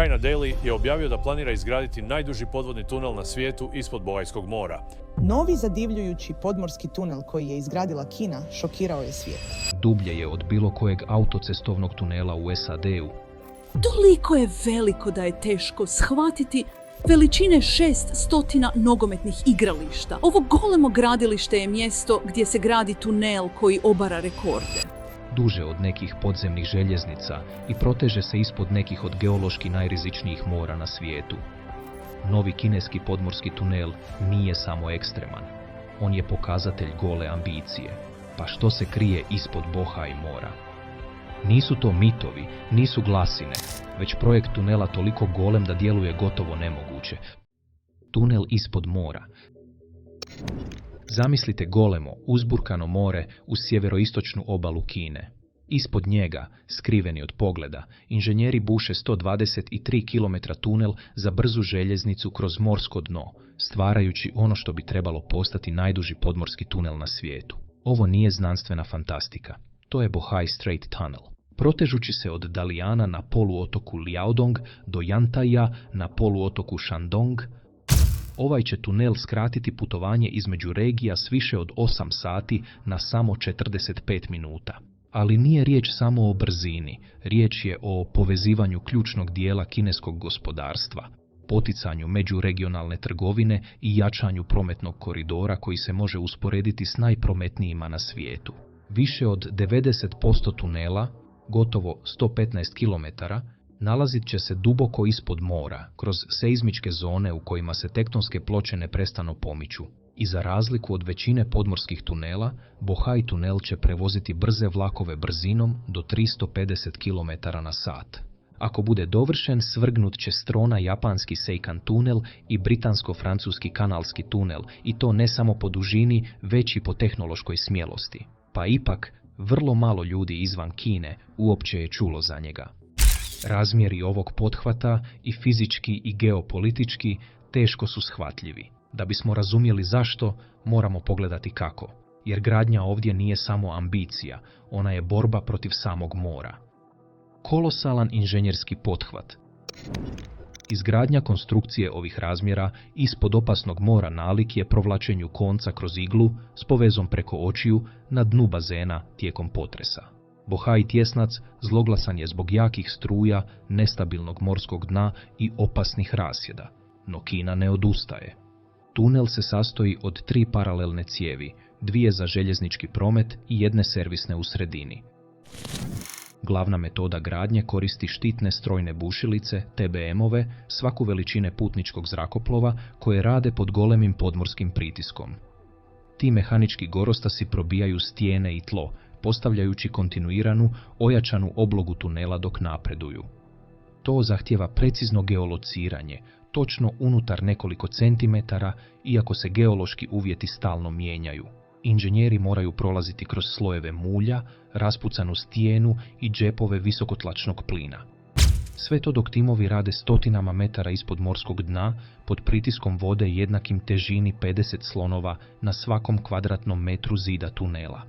China Daily je objavio da planira izgraditi najduži podvodni tunel na svijetu ispod Bohajskog mora. Novi zadivljujući podmorski tunel koji je izgradila Kina šokirao je svijet. Dublje je od bilo kojeg autocestovnog tunela u SAD-u. Toliko je veliko da je teško shvatiti veličine 600 nogometnih igrališta. Ovo golemo gradilište je mjesto gdje se gradi tunel koji obara rekorde. Duže od nekih podzemnih željeznica i proteže se ispod nekih od geološki najrizičnijih mora na svijetu. Novi kineski podmorski tunel nije samo ekstreman. On je pokazatelj gole ambicije. Pa što se krije ispod Bohaj mora? Nisu to mitovi, nisu glasine, već projekt tunela toliko golem da djeluje gotovo nemoguće. Tunel ispod mora. Zamislite golemo, uzburkano more uz sjeveroistočnu obalu Kine. Ispod njega, skriveni od pogleda, inženjeri buše 123 km tunel za brzu željeznicu kroz morsko dno, stvarajući ono što bi trebalo postati najduži podmorski tunel na svijetu. Ovo nije znanstvena fantastika. To je Bohai Strait Tunnel. Protežući se od Daliana na poluotoku Liaodong do Yantaja na poluotoku Shandong, ovaj će tunel skratiti putovanje između regija s više od 8 sati na samo 45 minuta. Ali nije riječ samo o brzini, riječ je o povezivanju ključnog dijela kineskog gospodarstva, poticanju međuregionalne trgovine i jačanju prometnog koridora koji se može usporediti s najprometnijima na svijetu. Više od 90% tunela, gotovo 115 km, nalazit će se duboko ispod mora, kroz seizmičke zone u kojima se tektonske ploče neprestano pomiču. I za razliku od većine podmorskih tunela, Bohai tunel će prevoziti brze vlakove brzinom do 350 km na sat. Ako bude dovršen, svrgnut će s trona japanski Seikan tunel i britansko-francuski kanalski tunel, i to ne samo po dužini, već i po tehnološkoj smjelosti. Pa ipak, vrlo malo ljudi izvan Kine uopće je čulo za njega. Razmjeri ovog pothvata, i fizički i geopolitički, teško su shvatljivi. Da bismo razumjeli zašto, moramo pogledati kako. Jer gradnja ovdje nije samo ambicija, ona je borba protiv samog mora. Kolosalan inženjerski pothvat. Izgradnja konstrukcije ovih razmjera ispod opasnog mora nalik je provlačenju konca kroz iglu s povezom preko očiju na dnu bazena tijekom potresa. Bohai tjesnac zloglasan je zbog jakih struja, nestabilnog morskog dna i opasnih rasjeda. No Kina ne odustaje. Tunel se sastoji od 3 paralelne cijevi, 2 za željeznički promet i 1 servisne u sredini. Glavna metoda gradnje koristi štitne strojne bušilice, TBM-ove, svaku veličine putničkog zrakoplova, koje rade pod golemim podmorskim pritiskom. Ti mehanički gorostasi probijaju stijene i tlo, postavljajući kontinuiranu, ojačanu oblogu tunela dok napreduju. To zahtijeva precizno geolociranje, točno unutar nekoliko centimetara, iako se geološki uvjeti stalno mijenjaju. Inženjeri moraju prolaziti kroz slojeve mulja, raspucanu stijenu i džepove visokotlačnog plina. Sve to dok timovi rade stotinama metara ispod morskog dna, pod pritiskom vode jednakim težini 50 slonova na svakom kvadratnom metru zida tunela.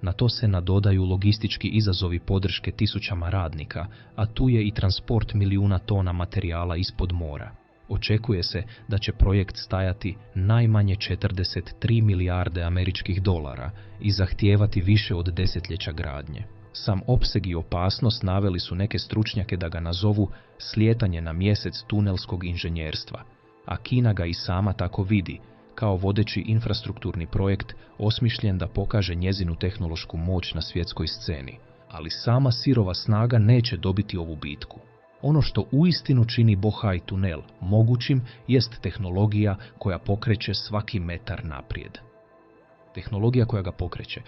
Na to se nadodaju logistički izazovi podrške tisućama radnika, a tu je i transport milijuna tona materijala ispod mora. Očekuje se da će projekt stajati najmanje 43 milijarde američkih dolara i zahtijevati više od desetljeća gradnje. Sam opseg i opasnost naveli su neke stručnjake da ga nazovu slijetanje na mjesec tunelskog inženjerstva, a Kina ga i sama tako vidi, kao vodeći infrastrukturni projekt osmišljen da pokaže njezinu tehnološku moć na svjetskoj sceni. Ali sama sirova snaga neće dobiti ovu bitku. Ono što uistinu čini Bohai tunel mogućim jest tehnologija koja pokreće svaki metar naprijed. Tehnologija koja ga pokreće.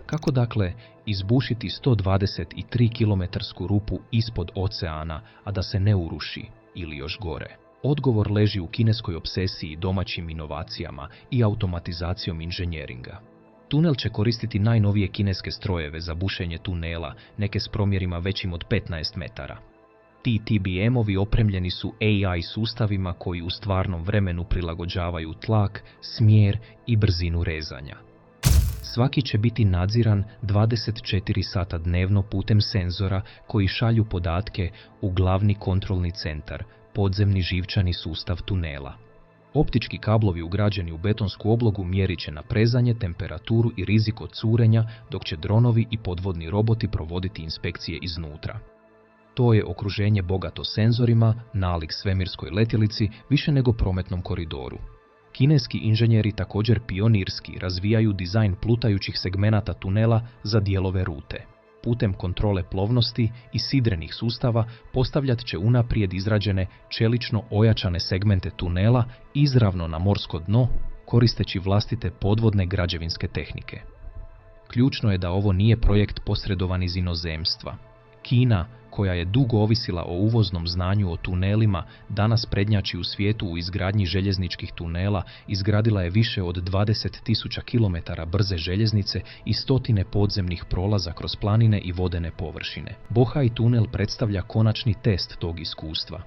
Kako dakle izbušiti 123 kilometarsku rupu ispod oceana, a da se ne uruši, ili još gore? Odgovor leži u kineskoj obsesiji domaćim inovacijama i automatizacijom inženjeringa. Tunel će koristiti najnovije kineske strojeve za bušenje tunela, neke s promjerima većim od 15 metara. Ti TBM-ovi opremljeni su AI sustavima koji u stvarnom vremenu prilagođavaju tlak, smjer i brzinu rezanja. Svaki će biti nadziran 24 sata dnevno putem senzora koji šalju podatke u glavni kontrolni centar, podzemni živčani sustav tunela. Optički kablovi ugrađeni u betonsku oblogu mjerit će naprezanje, temperaturu i rizik od curenja, dok će dronovi i podvodni roboti provoditi inspekcije iznutra. To je okruženje bogato senzorima, nalik svemirskoj letjelici više nego prometnom koridoru. Kineski inženjeri također pionirski razvijaju dizajn plutajućih segmenata tunela za dijelove rute. Putem kontrole plovnosti i sidrenih sustava postavljat će unaprijed izrađene čelično ojačane segmente tunela izravno na morsko dno, koristeći vlastite podvodne građevinske tehnike. Ključno je da ovo nije projekt posredovan iz inozemstva. Kina, koja je dugo ovisila o uvoznom znanju o tunelima, danas prednjači u svijetu u izgradnji željezničkih tunela, izgradila je više od 20.000 km brze željeznice i stotine podzemnih prolaza kroz planine i vodene površine. Bohai tunel predstavlja konačni test tog iskustva.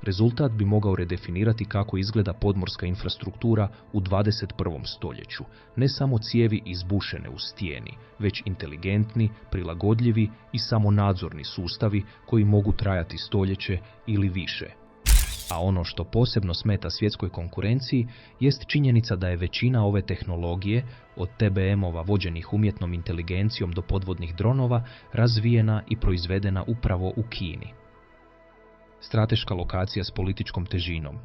Rezultat bi mogao redefinirati kako izgleda podmorska infrastruktura u 21. stoljeću. Ne samo cijevi izbušene u stijeni, već inteligentni, prilagodljivi i samonadzorni sustavi koji mogu trajati stoljeće ili više. A ono što posebno smeta svjetskoj konkurenciji jest činjenica da je većina ove tehnologije, od TBM-ova vođenih umjetnom inteligencijom do podvodnih dronova, razvijena i proizvedena upravo u Kini. Strateška lokacija s političkom težinom.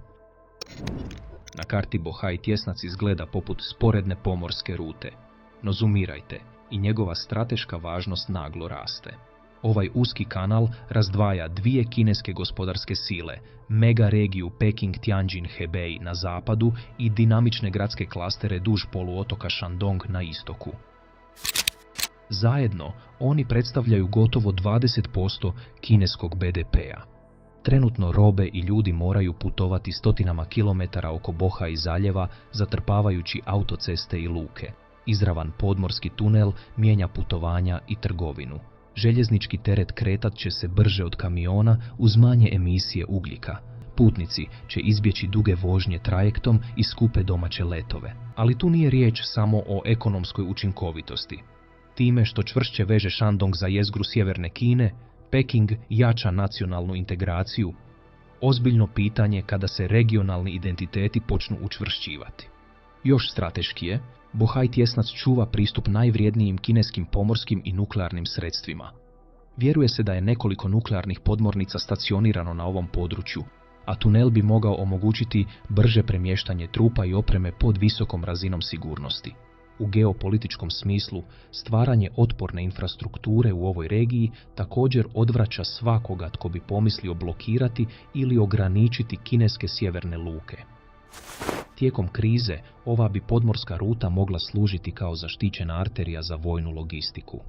Na karti Bohai tjesnac izgleda poput sporedne pomorske rute, no zumirajte, i njegova strateška važnost naglo raste. Ovaj uski kanal razdvaja dvije kineske gospodarske sile, mega regiju Peking-Tianjin-Hebei na zapadu i dinamične gradske klastere duž poluotoka Shandong na istoku. Zajedno oni predstavljaju gotovo 20% kineskog BDP-a. Trenutno robe i ljudi moraju putovati stotinama kilometara oko Bohai zaljeva, zatrpavajući autoceste i luke. Izravan podmorski tunel mijenja putovanja i trgovinu. Željeznički teret kretat će se brže od kamiona uz manje emisije ugljika. Putnici će izbjeći duge vožnje trajektom i skupe domaće letove. Ali tu nije riječ samo o ekonomskoj učinkovitosti. Time što čvršće veže Shandong za jezgru sjeverne Kine, Peking jača nacionalnu integraciju. Ozbiljno pitanje kada se regionalni identiteti počnu učvršćivati. Još strateškije, Bohai tjesnac čuva pristup najvrijednijim kineskim pomorskim i nuklearnim sredstvima. Vjeruje se da je nekoliko nuklearnih podmornica stacionirano na ovom području, a tunel bi mogao omogućiti brže premještanje trupa i opreme pod visokom razinom sigurnosti. U geopolitičkom smislu, stvaranje otporne infrastrukture u ovoj regiji također odvraća svakoga tko bi pomislio blokirati ili ograničiti kineske sjeverne luke. Tijekom krize, ova bi podmorska ruta mogla služiti kao zaštićena arterija za vojnu logistiku.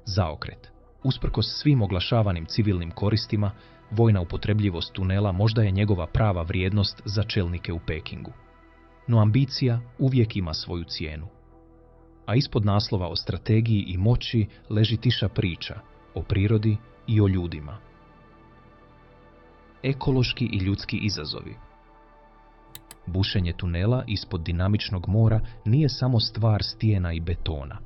Zaokret. Usprkos svim oglašavanim civilnim koristima, vojna upotrebljivost tunela možda je njegova prava vrijednost za čelnike u Pekingu. No ambicija uvijek ima svoju cijenu. A ispod naslova o strategiji i moći leži tiša priča o prirodi i o ljudima. Ekološki i ljudski izazovi. Bušenje tunela ispod dinamičnog mora nije samo stvar stijena i betona.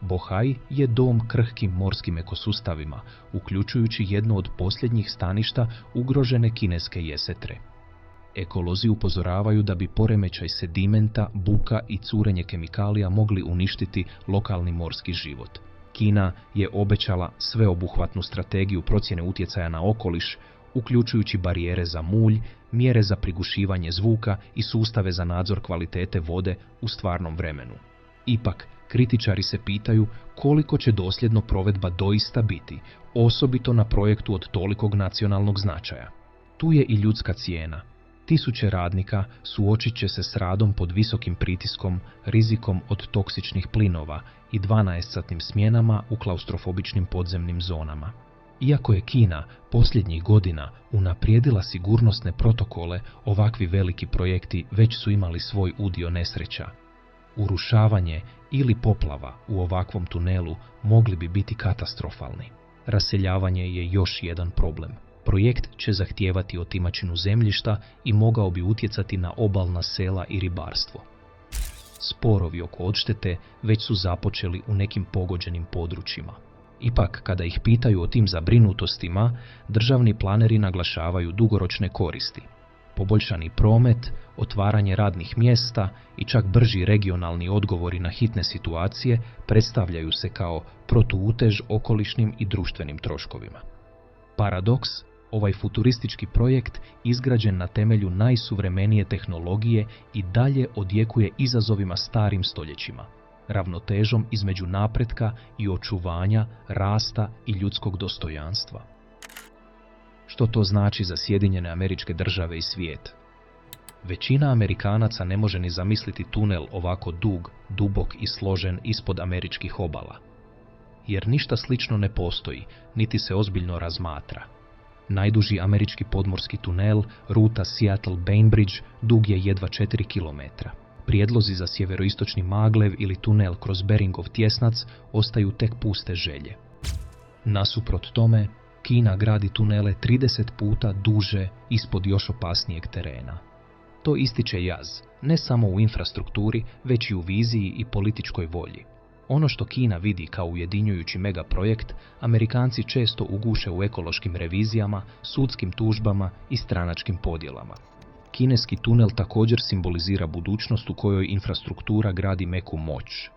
Bohai je dom krhkim morskim ekosustavima, uključujući jedno od posljednjih staništa ugrožene kineske jesetre. Ekolozi upozoravaju da bi poremećaj sedimenta, buka i curenje kemikalija mogli uništiti lokalni morski život. Kina je obećala sveobuhvatnu strategiju procjene utjecaja na okoliš, uključujući barijere za mulj, mjere za prigušivanje zvuka i sustave za nadzor kvalitete vode u stvarnom vremenu. Ipak, kritičari se pitaju koliko će dosljedno provedba doista biti, osobito na projektu od tolikog nacionalnog značaja. Tu je i ljudska cijena. Tisuće radnika suočit će se s radom pod visokim pritiskom, rizikom od toksičnih plinova i 12-satnim smjenama u klaustrofobičnim podzemnim zonama. Iako je Kina posljednjih godina unaprijedila sigurnosne protokole, ovakvi veliki projekti već su imali svoj udio nesreća. Urušavanje ili poplava u ovakvom tunelu mogli bi biti katastrofalni. Raseljavanje je još jedan problem. Projekt će zahtijevati otimačinu zemljišta i mogao bi utjecati na obalna sela i ribarstvo. Sporovi oko odštete već su započeli u nekim pogođenim područjima. Ipak, kada ih pitaju o tim zabrinutostima, državni planeri naglašavaju dugoročne koristi. Poboljšani promet, otvaranje radnih mjesta i čak brži regionalni odgovori na hitne situacije predstavljaju se kao protuutež okolišnim i društvenim troškovima. Paradoks, ovaj futuristički projekt, izgrađen na temelju najsuvremenije tehnologije, i dalje odjekuje izazovima starim stoljećima, ravnotežom između napretka i očuvanja, rasta i ljudskog dostojanstva. Što to znači za Sjedinjene Američke Države i svijet? Većina Amerikanaca ne može ni zamisliti tunel ovako dug, dubok i složen ispod američkih obala. Jer ništa slično ne postoji, niti se ozbiljno razmatra. Najduži američki podmorski tunel, ruta Seattle-Bainbridge, dug je jedva 4 km. Prijedlozi za sjeveroistočni Maglev ili tunel kroz Beringov tjesnac ostaju tek puste želje. Nasuprot tome, Kina gradi tunele 30 puta duže ispod još opasnijeg terena. To ističe jaz, ne samo u infrastrukturi, već i u viziji i političkoj volji. Ono što Kina vidi kao ujedinjujući megaprojekt, Amerikanci često uguše u ekološkim revizijama, sudskim tužbama i stranačkim podjelama. Kineski tunel također simbolizira budućnost u kojoj infrastruktura gradi meku moć.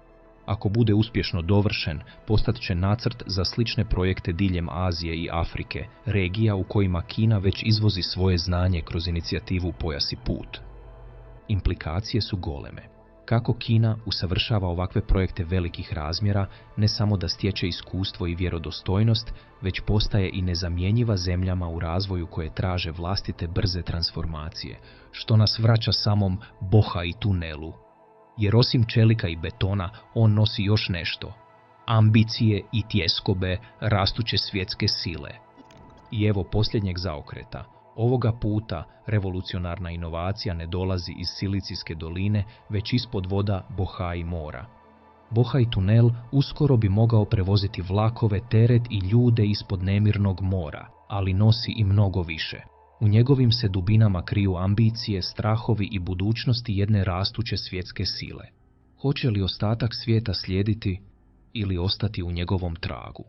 Ako bude uspješno dovršen, postat će nacrt za slične projekte diljem Azije i Afrike, regija u kojima Kina već izvozi svoje znanje kroz inicijativu Pojas i put. Implikacije su goleme. Kako Kina usavršava ovakve projekte velikih razmjera, ne samo da stječe iskustvo i vjerodostojnost, već postaje i nezamjenjiva zemljama u razvoju koje traže vlastite brze transformacije, što nas vraća samom Bohai tunelu. Jer osim čelika i betona, on nosi još nešto. Ambicije i tjeskobe rastuće svjetske sile. I evo posljednjeg zaokreta. Ovoga puta revolucionarna inovacija ne dolazi iz Silicijske doline, već ispod voda Bohai mora. Bohai tunel uskoro bi mogao prevoziti vlakove, teret i ljude ispod nemirnog mora, ali nosi i mnogo više. U njegovim se dubinama kriju ambicije, strahovi i budućnosti jedne rastuće svjetske sile. Hoće li ostatak svijeta slijediti ili ostati u njegovom tragu?